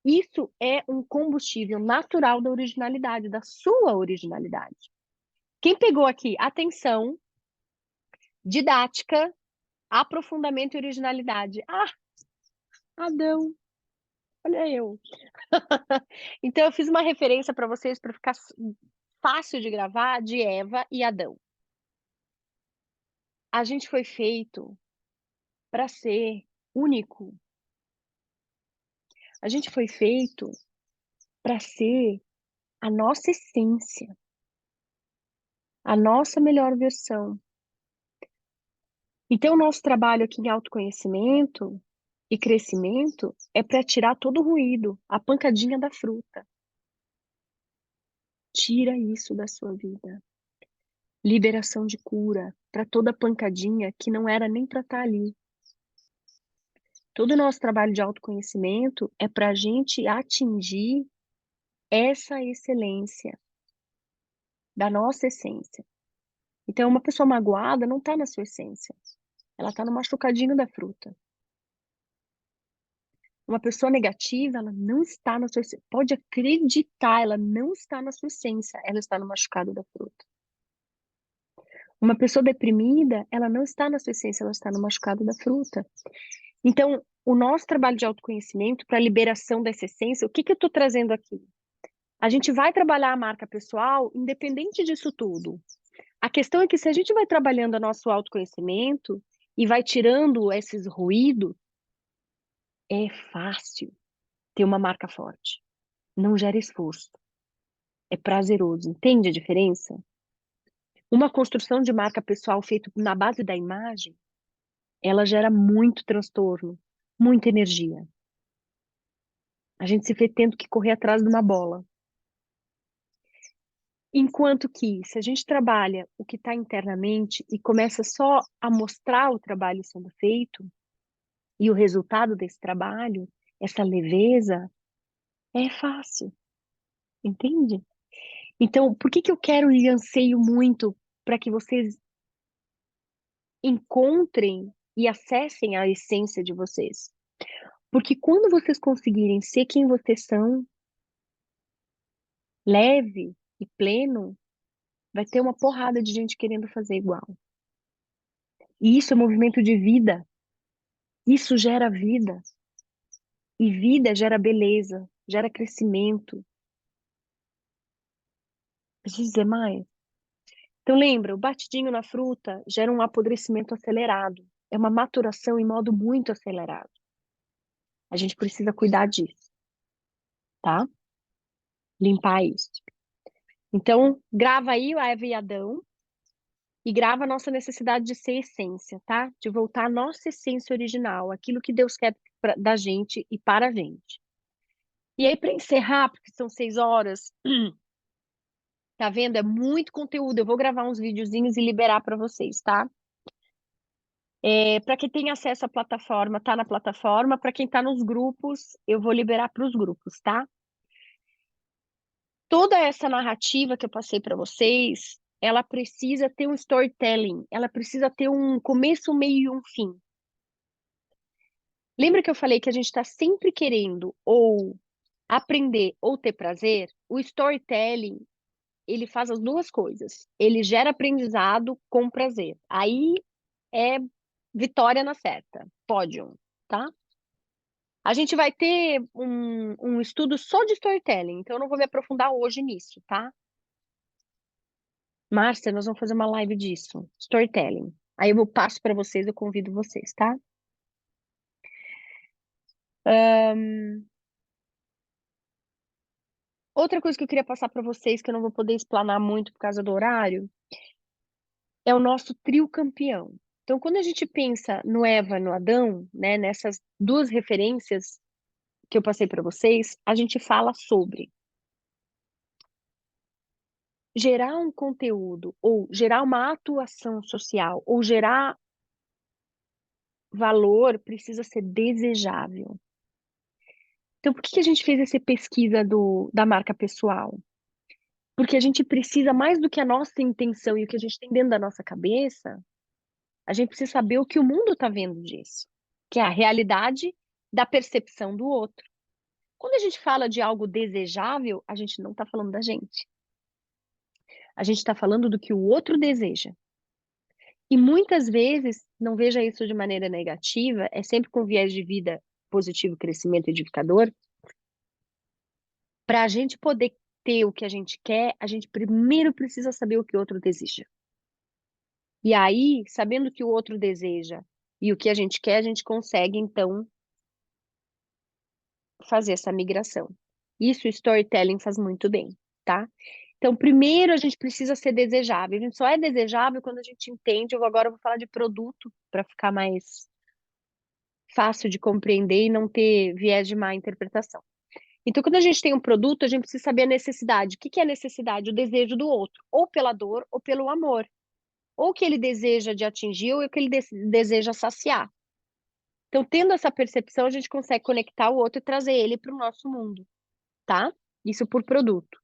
Isso é um combustível natural da originalidade, da sua originalidade. Quem pegou aqui atenção, didática, aprofundamento e originalidade? Ah, Adão, olha eu. Então eu fiz uma referência para vocês para ficar fácil de gravar de Eva e Adão. A gente foi feito para ser único. A gente foi feito para ser a nossa essência, a nossa melhor versão. Então, o nosso trabalho aqui em autoconhecimento e crescimento é para tirar todo o ruído, a pancadinha da fruta. Tira isso da sua vida. Liberação de cura para toda pancadinha que não era nem para estar ali. Todo o nosso trabalho de autoconhecimento é para a gente atingir essa excelência da nossa essência. Então, uma pessoa magoada não está na sua essência. Ela está no machucadinho da fruta. Uma pessoa negativa, ela não está na sua essência. Pode acreditar, ela não está na sua essência. Ela está no machucado da fruta. Uma pessoa deprimida, ela não está na sua essência, ela está no machucado da fruta. Então, o nosso trabalho de autoconhecimento para a liberação dessa essência, o que que eu estou trazendo aqui? A gente vai trabalhar a marca pessoal independente disso tudo. A questão é que se a gente vai trabalhando o nosso autoconhecimento e vai tirando esses ruídos, é fácil ter uma marca forte. Não gera esforço. É prazeroso. Entende a diferença? Uma construção de marca pessoal feita na base da imagem, ela gera muito transtorno, muita energia. A gente se vê tendo que correr atrás de uma bola. Enquanto que, se a gente trabalha o que está internamente e começa só a mostrar o trabalho sendo feito e o resultado desse trabalho, essa leveza, é fácil, entende? Então, por que que eu quero e anseio muito para que vocês encontrem e acessem a essência de vocês? Porque quando vocês conseguirem ser quem vocês são, leve e pleno, vai ter uma porrada de gente querendo fazer igual. E isso é movimento de vida. Isso gera vida. E vida gera beleza, gera crescimento. Preciso dizer mais? Então lembra, o batidinho na fruta gera um apodrecimento acelerado. É uma maturação em modo muito acelerado. A gente precisa cuidar disso, tá? Limpar isso. Então, grava aí o Eva e Adão e grava a nossa necessidade de ser essência, tá? De voltar à nossa essência original, aquilo que Deus quer da gente e para a gente. E aí, para encerrar, porque são 6 horas, tá vendo? É muito conteúdo. Eu vou gravar uns videozinhos e liberar para vocês, tá? Para quem tem acesso à plataforma, tá na plataforma. Para quem tá nos grupos, eu vou liberar para os grupos, tá? Toda essa narrativa que eu passei para vocês, ela precisa ter um storytelling, ela precisa ter um começo, um meio e um fim. Lembra que eu falei que a gente está sempre querendo ou aprender ou ter prazer? O storytelling, ele faz as duas coisas. Ele gera aprendizado com prazer. Aí é vitória na certa, pódio, tá? A gente vai ter um estudo só de storytelling, então eu não vou me aprofundar hoje nisso, tá? Márcia, nós vamos fazer uma live disso, storytelling. Aí eu passo para vocês, eu convido vocês, tá? Outra coisa que eu queria passar para vocês, que eu não vou poder explanar muito por causa do horário, é o nosso trio campeão. Então, quando a gente pensa no Eva, no Adão, né, nessas duas referências que eu passei para vocês, a gente fala sobre gerar um conteúdo, ou gerar uma atuação social, ou gerar valor, precisa ser desejável. Então, por que a gente fez essa pesquisa da marca pessoal? Porque a gente precisa, mais do que a nossa intenção e o que a gente tem dentro da nossa cabeça, a gente precisa saber o que o mundo está vendo disso, que é a realidade da percepção do outro. Quando a gente fala de algo desejável, a gente não está falando da gente. A gente está falando do que o outro deseja. E muitas vezes, não veja isso de maneira negativa, é sempre com viés de vida positivo, crescimento edificador. Para a gente poder ter o que a gente quer, a gente primeiro precisa saber o que o outro deseja. E aí, sabendo o que o outro deseja e o que a gente quer, a gente consegue, então, fazer essa migração. Isso o storytelling faz muito bem, tá? Então, primeiro a gente precisa ser desejável. A gente só é desejável quando a gente entende. Agora eu vou falar de produto para ficar mais fácil de compreender e não ter viés de má interpretação. Então, quando a gente tem um produto, a gente precisa saber a necessidade. O que é a necessidade? O desejo do outro, ou pela dor ou pelo amor. Ou o que ele deseja de atingir ou o que ele deseja saciar. Então, tendo essa percepção, a gente consegue conectar o outro e trazer ele para o nosso mundo, tá? Isso por produto.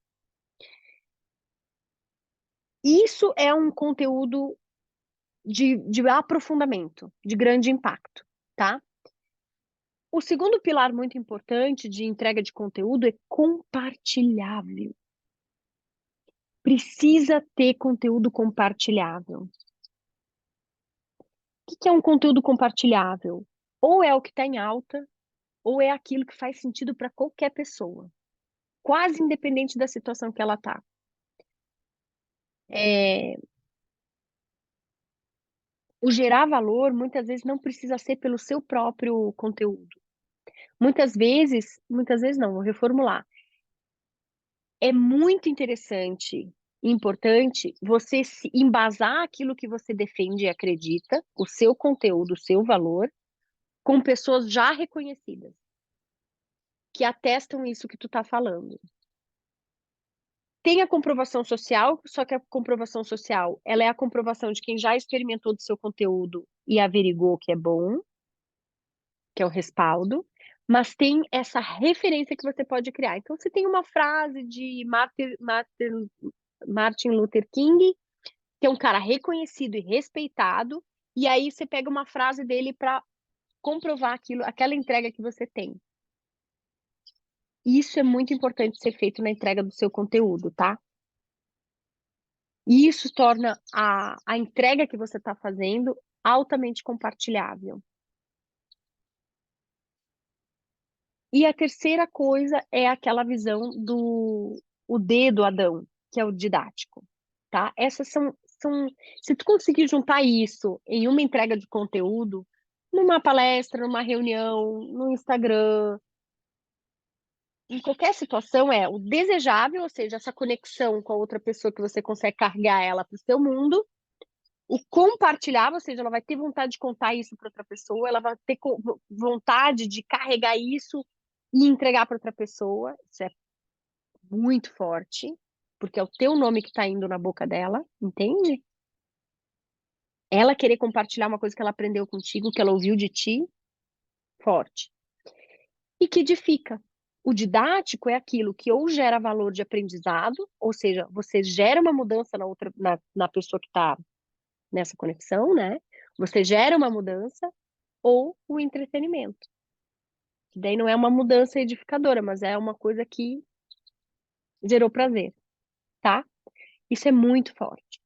Isso é um conteúdo de aprofundamento, de grande impacto, tá? O segundo pilar muito importante de entrega de conteúdo é compartilhável. Precisa ter conteúdo compartilhável. O que é um conteúdo compartilhável? Ou é o que está em alta, ou é aquilo que faz sentido para qualquer pessoa, quase independente da situação que ela está. O gerar valor muitas vezes não precisa ser pelo seu próprio conteúdo. Muitas vezes não, vou reformular. É muito interessante e importante você se embasar aquilo que você defende e acredita, o seu conteúdo, o seu valor, com pessoas já reconhecidas, que atestam isso que tu tá falando. Tem a comprovação social, só que a comprovação social, ela é a comprovação de quem já experimentou do seu conteúdo e averigou que é bom, que é o respaldo, mas tem essa referência que você pode criar. Então, você tem uma frase de Martin Luther King, que é um cara reconhecido e respeitado, e aí você pega uma frase dele para comprovar aquilo, aquela entrega que você tem. Isso é muito importante ser feito na entrega do seu conteúdo, tá? E isso torna a entrega que você está fazendo altamente compartilhável. E a terceira coisa é aquela visão do o dedo Adão, que é o didático, tá? Essas são, se tu conseguir juntar isso em uma entrega de conteúdo, numa palestra, numa reunião, no Instagram, em qualquer situação, é o desejável, ou seja, essa conexão com a outra pessoa que você consegue carregar ela para o seu mundo, o compartilhar, ou seja, ela vai ter vontade de contar isso para outra pessoa, ela vai ter vontade de carregar isso e entregar para outra pessoa. Isso é muito forte, porque é o teu nome que está indo na boca dela, entende? Ela querer compartilhar uma coisa que ela aprendeu contigo, que ela ouviu de ti, forte. E que edifica. O didático é aquilo que ou gera valor de aprendizado, ou seja, você gera uma mudança na pessoa que está nessa conexão, né? Você gera uma mudança, ou o entretenimento. Que daí não é uma mudança edificadora, mas é uma coisa que gerou prazer, tá? Isso é muito forte.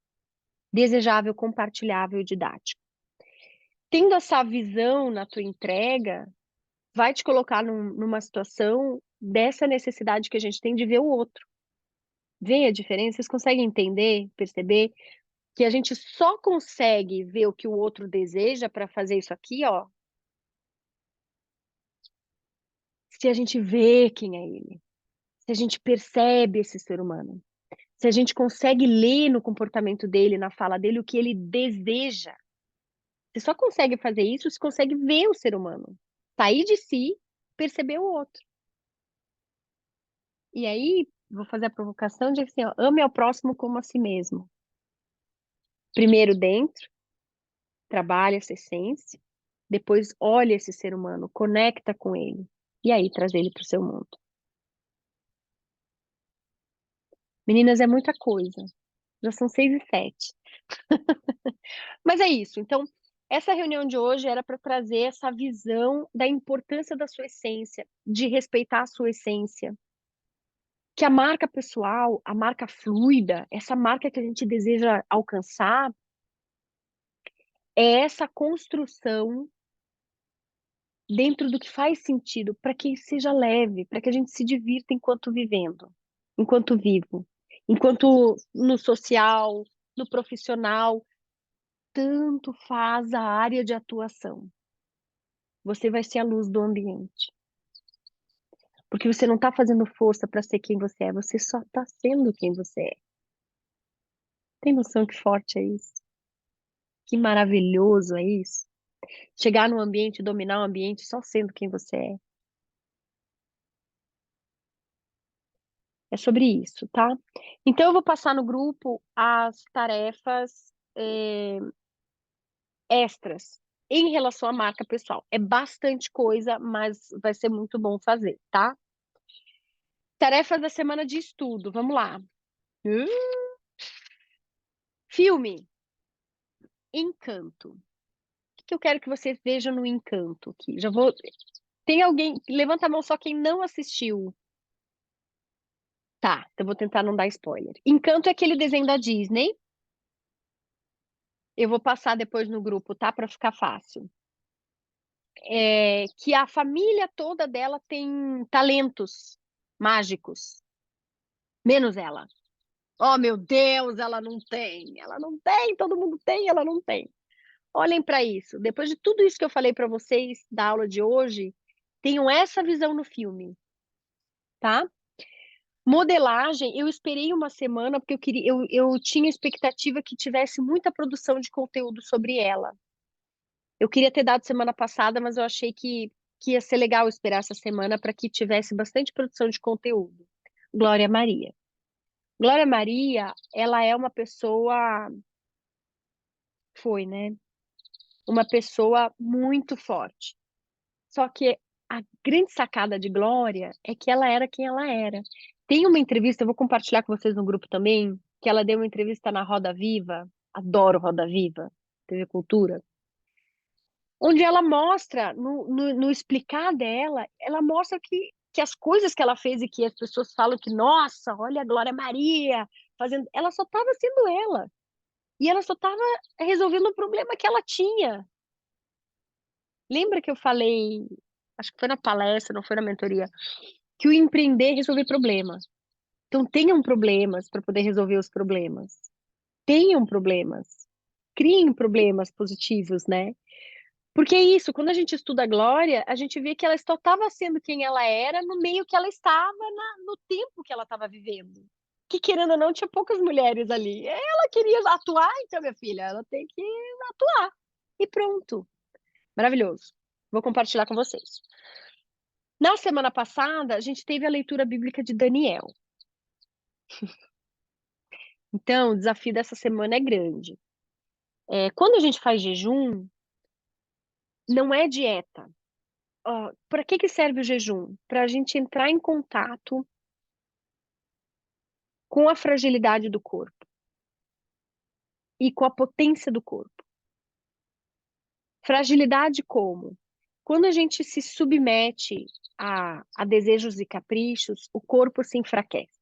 Desejável, compartilhável, didático. Tendo essa visão na tua entrega, vai te colocar numa situação dessa necessidade que a gente tem de ver o outro. Vê a diferença? Vocês conseguem entender, perceber que a gente só consegue ver o que o outro deseja para fazer isso aqui, ó, se a gente vê quem é ele, se a gente percebe esse ser humano, se a gente consegue ler no comportamento dele, na fala dele, o que ele deseja. Você só consegue fazer isso se consegue ver o ser humano, sair de si, perceber o outro. E aí, vou fazer a provocação de assim, ó, ame ao próximo como a si mesmo. Primeiro dentro, trabalha essa essência, depois olha esse ser humano, conecta com ele, e aí traz ele para o seu mundo. Meninas, é muita coisa. Já são 6h07. Mas é isso. Então, essa reunião de hoje era para trazer essa visão da importância da sua essência, de respeitar a sua essência. Que a marca pessoal, a marca fluida, essa marca que a gente deseja alcançar, é essa construção dentro do que faz sentido, para que seja leve, para que a gente se divirta enquanto vivendo, enquanto vivo, enquanto no social, no profissional, tanto faz a área de atuação. Você vai ser a luz do ambiente. Porque você não está fazendo força para ser quem você só está sendo quem você é. Tem noção que forte é isso? Que maravilhoso é isso? Chegar no ambiente, dominar o ambiente só sendo quem você é. É sobre isso, tá? Então eu vou passar no grupo as tarefas extras em relação à marca pessoal. É bastante coisa, mas vai ser muito bom fazer, tá? Tarefas da semana de estudo, vamos lá. Filme, Encanto. O que eu quero que vocês vejam no Encanto aqui? Já vou. Tem alguém? Levanta a mão só quem não assistiu. Tá, então vou tentar não dar spoiler. Encanto é aquele desenho da Disney. Eu vou passar depois no grupo, tá? Para ficar fácil. Que a família toda dela tem talentos mágicos, menos ela. Oh, meu Deus, ela não tem. Ela não tem, todo mundo tem, ela não tem. Olhem para isso. Depois de tudo isso que eu falei para vocês da aula de hoje, tenham essa visão no filme, tá? Modelagem, eu esperei uma semana porque eu tinha expectativa que tivesse muita produção de conteúdo sobre ela. Eu queria ter dado semana passada, mas eu achei que ia ser legal esperar essa semana para que tivesse bastante produção de conteúdo. Glória Maria. Glória Maria, ela é uma pessoa, foi, né? Uma pessoa muito forte. Só que a grande sacada de Glória é que ela era quem ela era. Tem uma entrevista, eu vou compartilhar com vocês no grupo também, que ela deu uma entrevista na Roda Viva. Adoro Roda Viva, TV Cultura. onde ela mostra, no explicar dela, ela mostra que as coisas que ela fez e que as pessoas falam que, nossa, olha a Glória Maria fazendo, ela só estava sendo ela. E ela só estava resolvendo um problema que ela tinha. Lembra que eu falei, acho que foi na palestra, não foi na mentoria, que o empreender é resolver problemas. Então tenham problemas para poder resolver os problemas. Tenham problemas. Criem problemas positivos, né? Porque é isso, quando a gente estuda a Glória, a gente vê que ela só estava sendo quem ela era no meio que ela estava, no tempo que ela estava vivendo. Que, querendo ou não, tinha poucas mulheres ali. Ela queria atuar, então, minha filha, ela tem que atuar. E pronto. Maravilhoso. Vou compartilhar com vocês. Na semana passada, a gente teve a leitura bíblica de Daniel. Então, o desafio dessa semana é grande. Quando a gente faz jejum, não é dieta. Para que serve o jejum? Para a gente entrar em contato com a fragilidade do corpo e com a potência do corpo. Fragilidade como? Quando a gente se submete a desejos e caprichos, o corpo se enfraquece.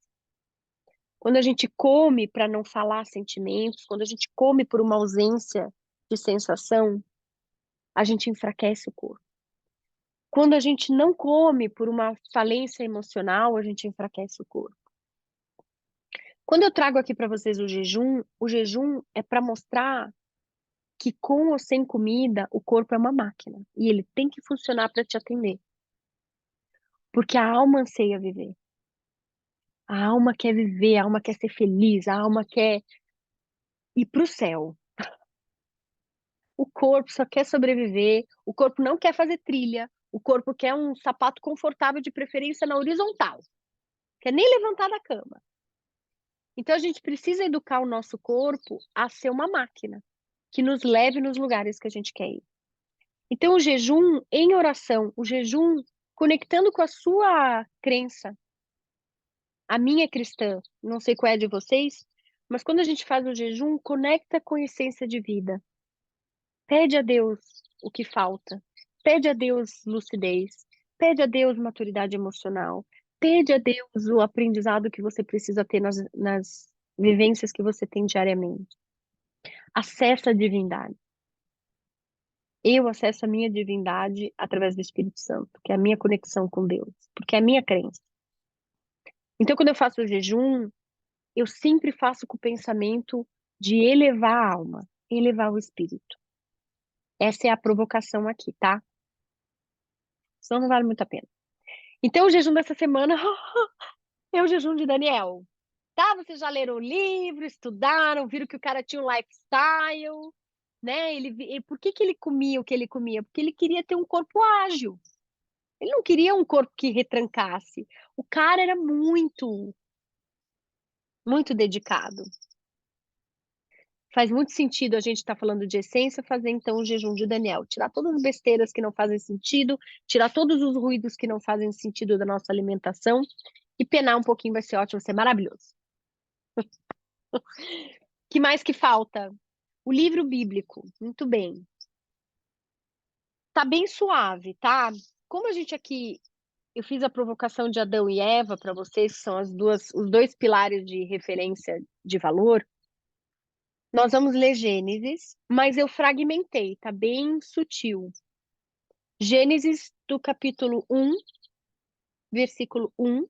Quando a gente come para não falar sentimentos, quando a gente come por uma ausência de sensação, a gente enfraquece o corpo. Quando a gente não come por uma falência emocional, a gente enfraquece o corpo. Quando eu trago aqui para vocês o jejum é para mostrar que com ou sem comida, o corpo é uma máquina e ele tem que funcionar para te atender. Porque a alma anseia viver. A alma quer viver, a alma quer ser feliz, a alma quer ir para o céu. O corpo só quer sobreviver, o corpo não quer fazer trilha, o corpo quer um sapato confortável, de preferência na horizontal, quer nem levantar da cama. Então a gente precisa educar o nosso corpo a ser uma máquina que nos leve nos lugares que a gente quer ir. Então o jejum em oração, o jejum conectando com a sua crença. A minha é cristã, não sei qual é a de vocês, mas quando a gente faz o jejum, conecta com a essência de vida. Pede a Deus o que falta. Pede a Deus lucidez. Pede a Deus maturidade emocional. Pede a Deus o aprendizado que você precisa ter nas vivências que você tem diariamente. Acessa a divindade. Eu acesso a minha divindade através do Espírito Santo, que é a minha conexão com Deus, porque é a minha crença. Então, quando eu faço o jejum, eu sempre faço com o pensamento de elevar a alma, elevar o espírito. Essa é a provocação aqui, tá? Senão não vale muito a pena. Então, o jejum dessa semana é o jejum de Daniel. Tá? Vocês já leram o livro, estudaram, viram que o cara tinha um lifestyle, né? Por que ele comia o que ele comia? Porque ele queria ter um corpo ágil. Ele não queria um corpo que retrancasse. O cara era muito, muito dedicado. Faz muito sentido a gente estar falando de essência, fazer então o jejum de Daniel. Tirar todas as besteiras que não fazem sentido, tirar todos os ruídos que não fazem sentido da nossa alimentação e penar um pouquinho vai ser ótimo, vai ser maravilhoso. Que mais que falta? O livro bíblico. Muito bem. Tá bem suave, tá? Como a gente aqui, eu fiz a provocação de Adão e Eva para vocês, que são os dois pilares de referência de valor. Nós vamos ler Gênesis, mas eu fragmentei, tá bem sutil. Gênesis do capítulo 1, versículo 1,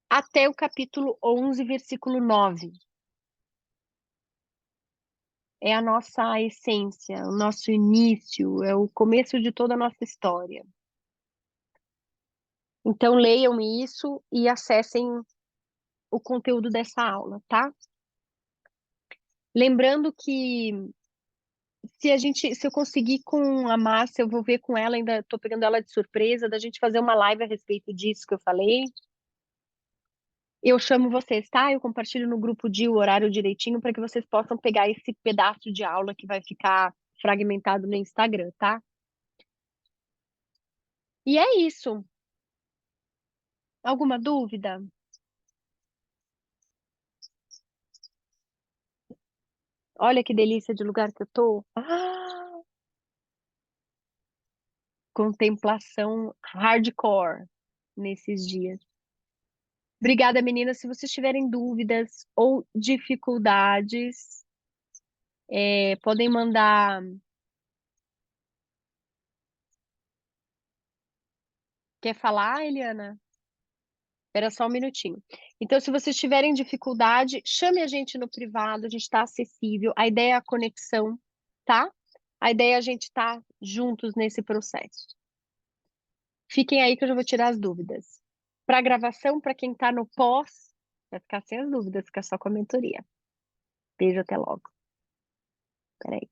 até o capítulo 11, versículo 9. É a nossa essência, o nosso início, é o começo de toda a nossa história. Então leiam isso e acessem o conteúdo dessa aula, tá? Lembrando que se eu conseguir com a Márcia, eu vou ver com ela, ainda estou pegando ela de surpresa, da gente fazer uma live a respeito disso que eu falei. Eu chamo vocês, tá? Eu compartilho no grupo o horário direitinho para que vocês possam pegar esse pedaço de aula que vai ficar fragmentado no Instagram, tá? E é isso. Alguma dúvida? Olha que delícia de lugar que eu tô. contemplação hardcore nesses dias. Obrigada, meninas. Se vocês tiverem dúvidas ou dificuldades, podem mandar. Quer falar, Eliana? Era só um minutinho. Então, se vocês tiverem dificuldade, chame a gente no privado, a gente está acessível. A ideia é a conexão, tá? A ideia é a gente estar juntos nesse processo. Fiquem aí que eu já vou tirar as dúvidas. Para gravação, para quem está no pós, vai ficar sem as dúvidas, fica só com a mentoria. Beijo, até logo. Peraí.